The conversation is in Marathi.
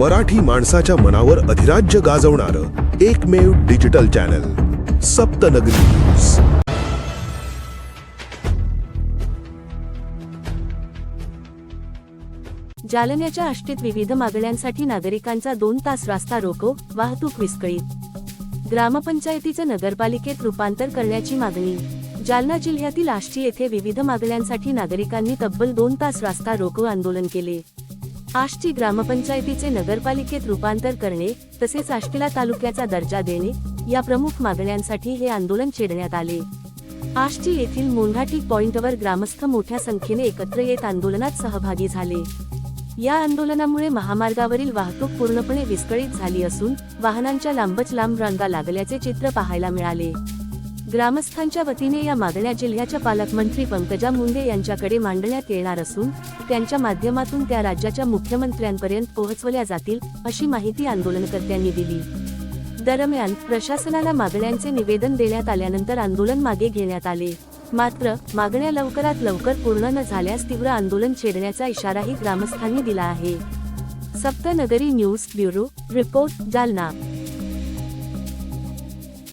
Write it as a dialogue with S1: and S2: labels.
S1: मराठी माणसाच्या मनावर अधिराज्य गाजवणारं एकमेव डिजिटल चॅनल सप्तनगरी न्यूज।
S2: जालन्याच्या आष्टीत विविध मागण्यांसाठी नागरिकांचा 2 तास रास्ता रोको, वाहतूक विस्कळीत। ग्रामपंचायतीचं नगरपालिकेत रूपांतर करण्याची मागणी। जालना जिल्ह्यातील आष्टी येथे विविध मागण्यांसाठी नागरिकांनी तब्बल 2 तास रास्ता रोको आंदोलन केले। आष्टी ग्रामपंचायतीचे नगरपालिकेत रूपांतर करणे तसेच आष्टीला तालुक्याचा दर्जा देणे या प्रमुख मागण्यांसाठी हे आंदोलन छेडण्यात आले। आष्टी येथील मोंढाटी पॉइंटवर ग्रामस्थ मोठ्या संख्येने एकत्र येत आंदोलनात सहभागी झाले। या आंदोलनामुळे महामार्गावरील वाहतूक पूर्णपणे विस्कळीत झाली असून वाहनांच्या लांबच लांब रांगा लागल्याचे चित्र पाहायला मिळाले। ग्रामस्थांच्या वतीने या मागण्या जिल्ह्याच्या पालकमंत्री पंकजा मुंडे यांच्याकडे मांडण्यात येणार असून त्यांच्या माध्यमातून त्या राज्याच्या मुख्यमंत्र्यांपर्यंत पोहोचवल्या जातील अशी माहिती आंदोलनकर्त्यांनी दिली। दरम्यान प्रशासनाला मागण्यांचे निवेदन देण्यात आल्यानंतर आंदोलन मागे घेण्यात आले। मात्र मागण्या लवकरात लवकर पूर्ण न झाल्यास तीव्र आंदोलन छेडण्याचा इशाराही ग्रामस्थांनी दिला आहे। सप्तनगरी न्यूज ब्युरो रिपोर्ट, जालना।